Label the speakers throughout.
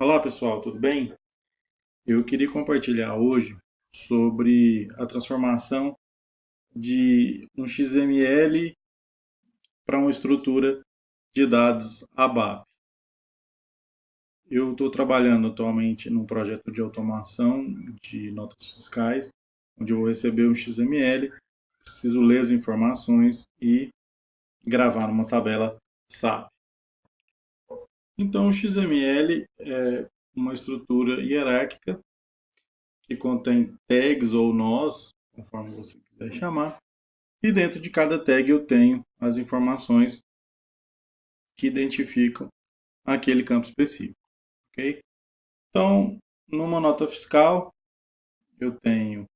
Speaker 1: Olá pessoal, tudo bem? Eu queria compartilhar hoje sobre a transformação de um XML para uma estrutura de dados ABAP. Eu estou trabalhando atualmente num projeto de automação de notas fiscais, onde eu vou receber um XML, preciso ler as informações e gravar numa tabela SAP. Então, o XML é uma estrutura hierárquica que contém tags ou nós, conforme você quiser chamar, e dentro de cada tag eu tenho as informações que identificam aquele campo específico, ok? Então, numa nota fiscal, eu tenho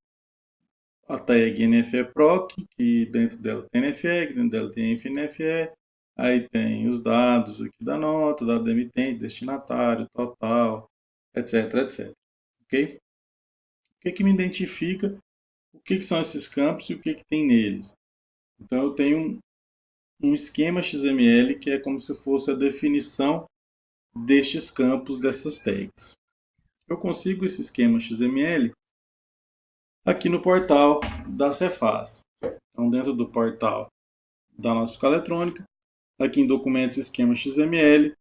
Speaker 1: a tag NFEPROC, que dentro dela tem NFE, que dentro dela tem FNFE, aí tem os dados aqui da nota, dado do emitente, destinatário, total, etc, etc, ok? O que me identifica, o que são esses campos e o que tem neles? Então, eu tenho um esquema XML que é como se fosse a definição destes campos, dessas tags. Eu consigo esse esquema XML aqui no portal da Cefaz. Então, dentro do portal da nossa fiscal eletrônica, aqui em documentos esquema XML,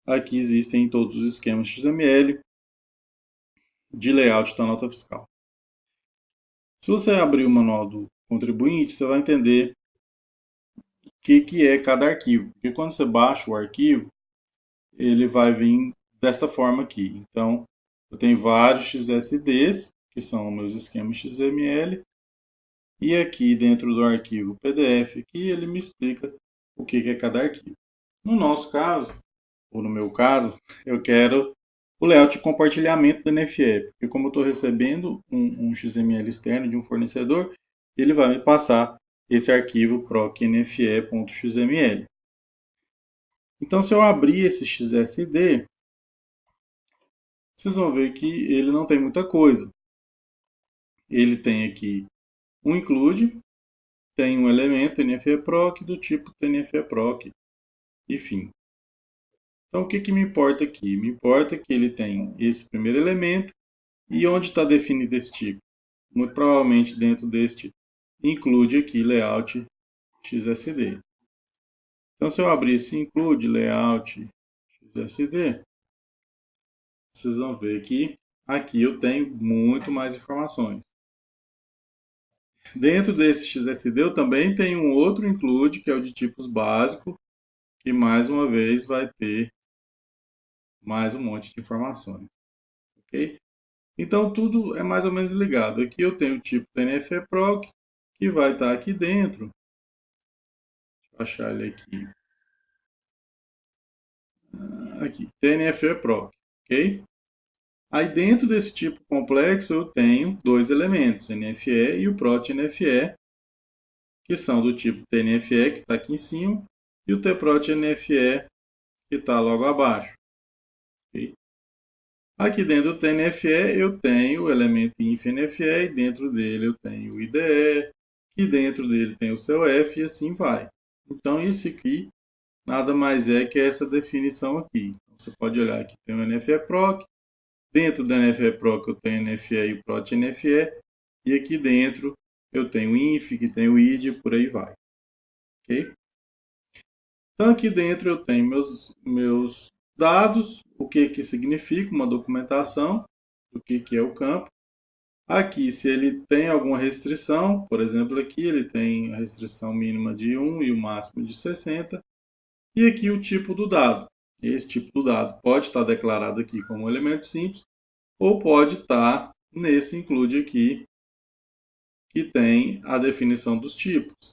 Speaker 1: aqui existem todos os esquemas XML de layout da nota fiscal. Se você abrir o manual do contribuinte, você vai entender o que é cada arquivo. Porque quando você baixa o arquivo, ele vai vir desta forma aqui. Então, eu tenho vários XSDs, que são meus esquemas XML, e aqui dentro do arquivo PDF, aqui, ele me explica o que é cada arquivo. No nosso caso, ou no meu caso, eu quero o layout de compartilhamento da NFE, porque como eu estou recebendo um XML externo de um fornecedor, ele vai me passar esse arquivo procnfe.xml. Então, se eu abrir esse XSD, vocês vão ver que ele não tem muita coisa. Ele tem aqui um include, tem um elemento NFEPROC do tipo TNFEPROC, enfim. Então, o que me importa aqui? Me importa que ele tem esse primeiro elemento e onde está definido esse tipo? Muito provavelmente dentro deste include aqui layout XSD. Então, se eu abrir esse include layout XSD, vocês vão ver que aqui eu tenho muito mais informações. Dentro desse XSD eu também tenho um outro include, que é o de tipos básico, que mais uma vez vai ter mais um monte de informações. Ok? Então tudo é mais ou menos ligado. Aqui eu tenho o tipo TNFEPROC, que vai estar aqui dentro. Deixa eu achar ele aqui. Aqui, TNFEPROC. Ok? Aí dentro desse tipo complexo eu tenho dois elementos, NFE e o PROT-NFE, que são do tipo TNFE, que está aqui em cima, e o TPROT-NFE, que está logo abaixo. Okay? Aqui dentro do TNFE eu tenho o elemento INFNFE e dentro dele eu tenho o IDE, e dentro dele tem o seu F e assim vai. Então isso aqui nada mais é que essa definição aqui. Então, você pode olhar que tem o NFE-PROC, dentro do NFE-PROC eu tenho o NFE e o PROT-NFE, e aqui dentro eu tenho o INF, que tem o ID, e por aí vai. Ok? Então aqui dentro eu tenho meus dados, o que significa uma documentação, o que é o campo. Aqui, se ele tem alguma restrição, por exemplo, aqui ele tem a restrição mínima de 1 e o máximo de 60. E aqui o tipo do dado. Esse tipo do dado pode estar declarado aqui como um elemento simples ou pode estar nesse include aqui, que tem a definição dos tipos.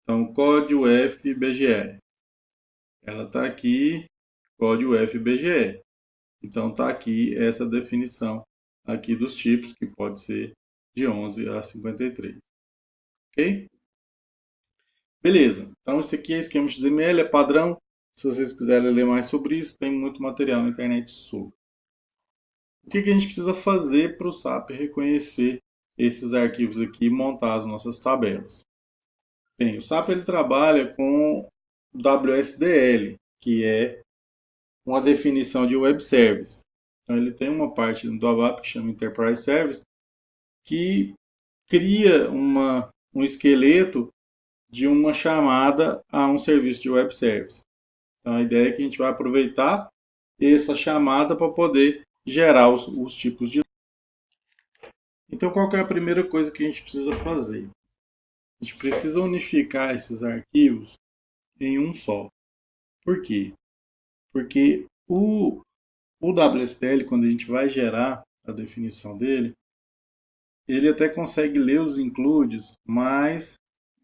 Speaker 1: Então, código FBGE. Ela está aqui, código FBGE. Então, está aqui essa definição aqui dos tipos, que pode ser de 11 a 53. Ok? Beleza. Então, esse aqui é esquema XML, é padrão. Se vocês quiserem ler mais sobre isso, tem muito material na internet sobre. O que a gente precisa fazer para o SAP reconhecer esses arquivos aqui e montar as nossas tabelas? Bem, o SAP ele trabalha com WSDL, que é uma definição de web service. Então ele tem uma parte do ABAP que chama Enterprise Service, que cria um esqueleto de uma chamada a um serviço de web service. Então a ideia é que a gente vai aproveitar essa chamada para poder gerar os tipos de. Então qual que é a primeira coisa que a gente precisa fazer? A gente precisa unificar esses arquivos em um só. Por quê? Porque o WSDL, quando a gente vai gerar a definição dele, ele até consegue ler os includes, mas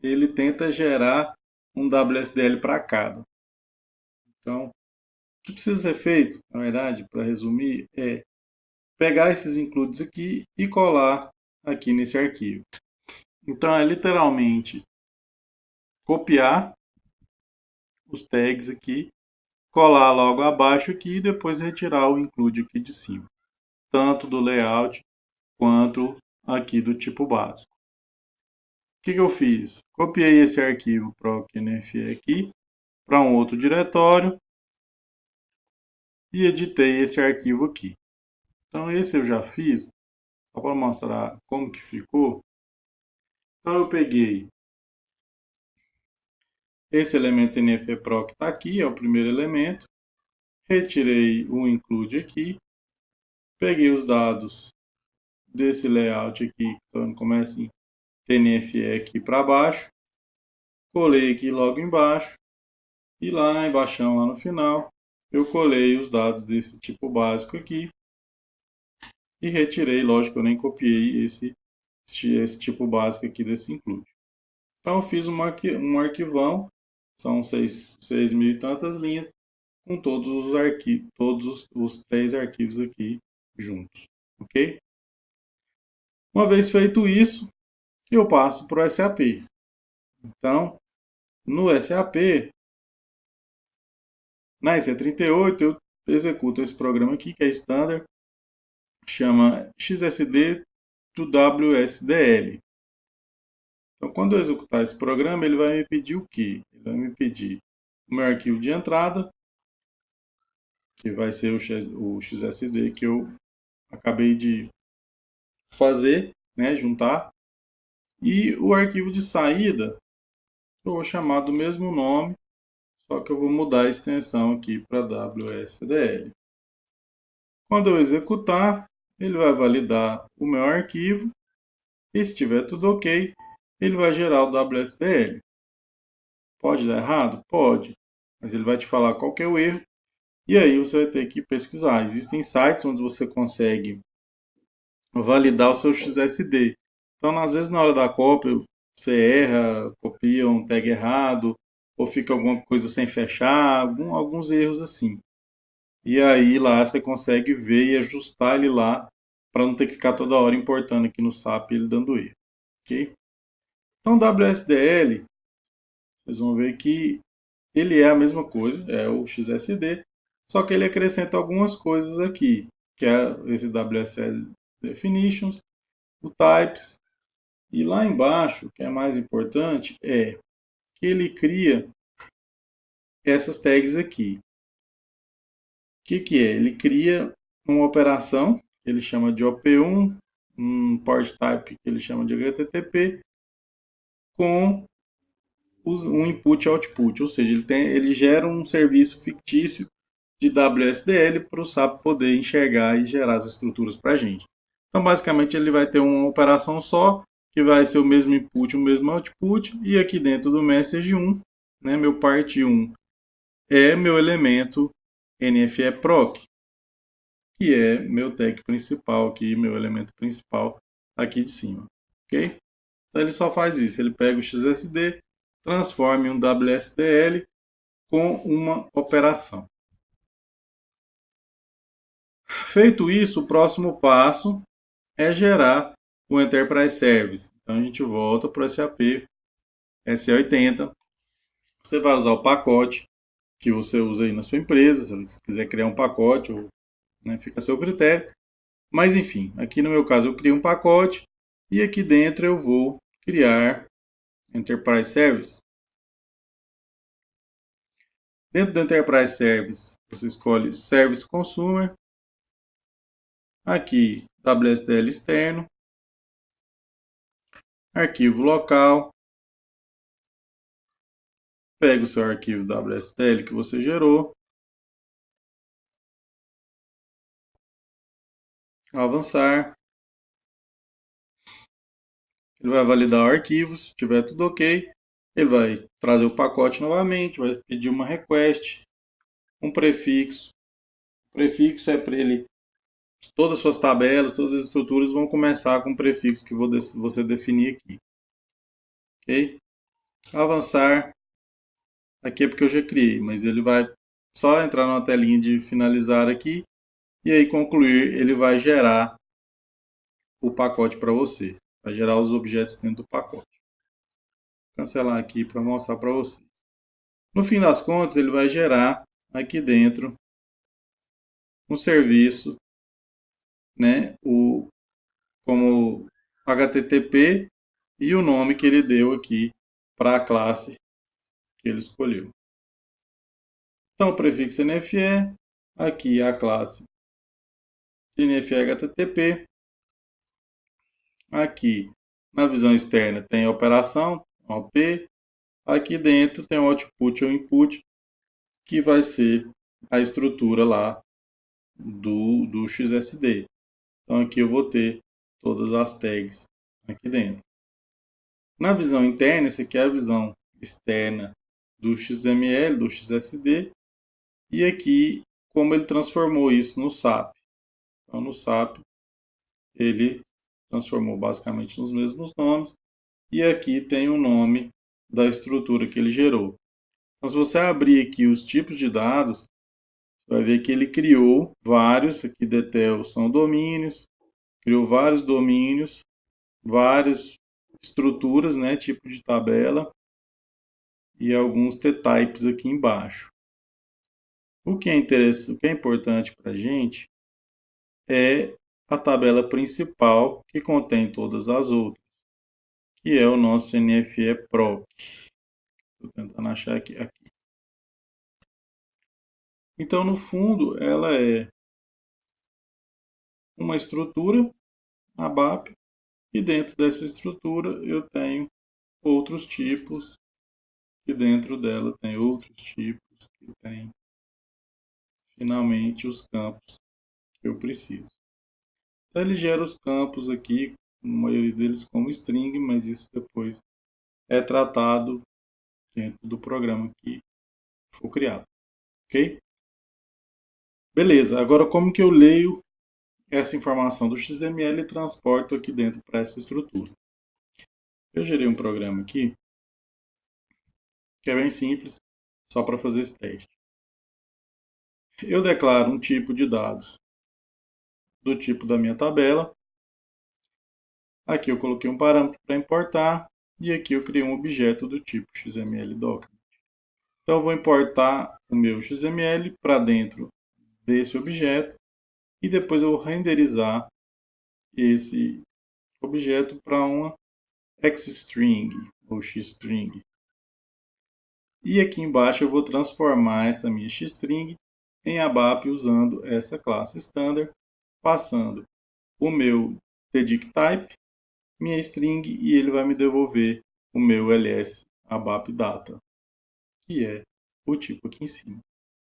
Speaker 1: ele tenta gerar um WSDL para cada. Então, o que precisa ser feito, na verdade, para resumir, é pegar esses includes aqui e colar aqui nesse arquivo. Então, é literalmente copiar os tags aqui, colar logo abaixo aqui e depois retirar o include aqui de cima, tanto do layout quanto aqui do tipo básico. O que eu fiz? Copiei esse arquivo proc.nfe aqui para um outro diretório e editei esse arquivo aqui. Então esse eu já fiz, só para mostrar como que ficou. Então eu peguei esse elemento nfproc que está aqui, é o primeiro elemento, retirei o include aqui, peguei os dados desse layout aqui, então começa em tnfe aqui para baixo, colei aqui logo embaixo, e lá embaixo, lá no final, eu colei os dados desse tipo básico aqui e retirei, lógico, eu nem copiei esse tipo básico aqui desse include. Então eu fiz um arquivão, são 6.000 e tantas linhas, com todos os arquivos, todos os 3 arquivos aqui juntos, ok? Uma vez feito isso, eu passo para o SAP. Então, no SAP, na EC38, eu executo esse programa aqui, que é standard, chama XSD to WSDL. Então, quando eu executar esse programa, ele vai me pedir o quê? Ele vai me pedir o meu arquivo de entrada, que vai ser o XSD que eu acabei de fazer, né, juntar, e o arquivo de saída, eu vou chamar do mesmo nome, só que eu vou mudar a extensão aqui para WSDL. Quando eu executar, ele vai validar o meu arquivo, e se estiver tudo ok, ele vai gerar o WSDL. Pode dar errado? Pode, mas ele vai te falar qual que é o erro, e aí você vai ter que pesquisar. Existem sites onde você consegue validar o seu XSD. Então, às vezes, na hora da cópia, você erra, copia um tag errado, ou fica alguma coisa sem fechar, alguns erros assim. E aí lá você consegue ver e ajustar ele lá, para não ter que ficar toda hora importando aqui no SAP ele dando erro. Ok? Então, WSDL, vocês vão ver que ele é a mesma coisa, é o XSD, só que ele acrescenta algumas coisas aqui, que é esse WSL Definitions, o Types, e lá embaixo, o que é mais importante, é que ele cria essas tags aqui. O que é? Ele cria uma operação, que ele chama de OP1, um port type que ele chama de HTTP, com um input e output, ou seja, ele gera um serviço fictício de WSDL para o SAP poder enxergar e gerar as estruturas para a gente. Então, basicamente, ele vai ter uma operação só, que vai ser o mesmo input, o mesmo output, e aqui dentro do message 1, né, meu part 1 é meu elemento NFE-proc, que é meu tag principal aqui, meu elemento principal aqui de cima, ok? Então, ele só faz isso, ele pega o XSD, transforma em um WSDL com uma operação. Feito isso, o próximo passo é gerar o Enterprise Service. Então a gente volta para o SAP SE80. Você vai usar o pacote que você usa aí na sua empresa. Se você quiser criar um pacote, né, fica a seu critério. Mas enfim, aqui no meu caso eu criei um pacote e aqui dentro eu vou criar Enterprise Service. Dentro do Enterprise Service, você escolhe Service Consumer. Aqui, WSDL externo. Arquivo local. Pega o seu arquivo WSDL que você gerou. Avançar. Ele vai validar o arquivo. Se tiver tudo ok, ele vai trazer o pacote novamente. Vai pedir uma request. Um prefixo. O prefixo é para ele. Todas as suas tabelas, todas as estruturas vão começar com o prefixo que você definir aqui. Ok? Avançar. Aqui é porque eu já criei, mas ele vai só entrar numa telinha de finalizar aqui. E aí concluir, ele vai gerar o pacote para você. Vai gerar os objetos dentro do pacote. Vou cancelar aqui para mostrar para vocês. No fim das contas, ele vai gerar aqui dentro um serviço, né, como HTTP e o nome que ele deu aqui para a classe que ele escolheu. Então, o prefixo NFE, aqui a classe NFE HTTP. Aqui, na visão externa, tem a operação, OP. Aqui dentro tem o output ou input, que vai ser a estrutura lá do XSD. Então, aqui eu vou ter todas as tags aqui dentro. Na visão interna, essa aqui é a visão externa do XML, do XSD. E aqui, como ele transformou isso no SAP. Então, no SAP, ele transformou basicamente nos mesmos nomes. E aqui tem o nome da estrutura que ele gerou. Então, se você abrir aqui os tipos de dados, você vai ver que ele criou vários, aqui DTEL são domínios, criou vários domínios, várias estruturas, né, tipo de tabela, e alguns T-types aqui embaixo. O que é interessante, o que é importante para a gente é a tabela principal, que contém todas as outras, que é o nosso NFE Proc. Estou tentando achar aqui. Então, no fundo, ela é uma estrutura ABAP, e dentro dessa estrutura eu tenho outros tipos, e dentro dela tem outros tipos, que tem finalmente os campos que eu preciso. Então, ele gera os campos aqui, a maioria deles como string, mas isso depois é tratado dentro do programa que for criado. Ok? Beleza, agora como que eu leio essa informação do XML e transporto aqui dentro para essa estrutura? Eu gerei um programa aqui, que é bem simples, só para fazer esse teste. Eu declaro um tipo de dados do tipo da minha tabela. Aqui eu coloquei um parâmetro para importar e aqui eu criei um objeto do tipo XML document. Então eu vou importar o meu XML para dentro desse objeto e depois eu vou renderizar esse objeto para uma Xstring ou Xstring. E aqui embaixo eu vou transformar essa minha Xstring em ABAP usando essa classe standard, passando o meu TDICType, minha string, e ele vai me devolver o meu ls ABAP data, que é o tipo aqui em cima.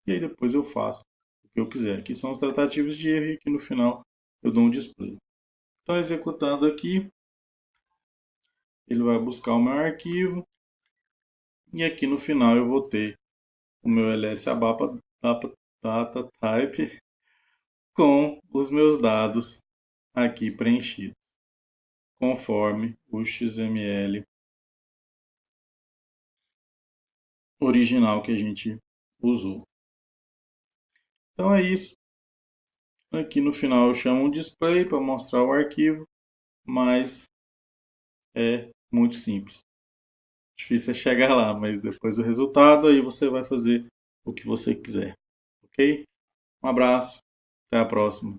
Speaker 1: E aí depois eu faço o que eu quiser. Aqui são os tratativos de erro e aqui no final eu dou um display. Então, executando aqui, ele vai buscar o meu arquivo e aqui no final eu vou ter o meu ls ABAP data type com os meus dados aqui preenchidos, conforme o XML original que a gente usou. Então é isso. Aqui no final eu chamo um display para mostrar o arquivo, mas é muito simples. Difícil é chegar lá, mas depois do resultado aí você vai fazer o que você quiser. Ok? Um abraço, até a próxima.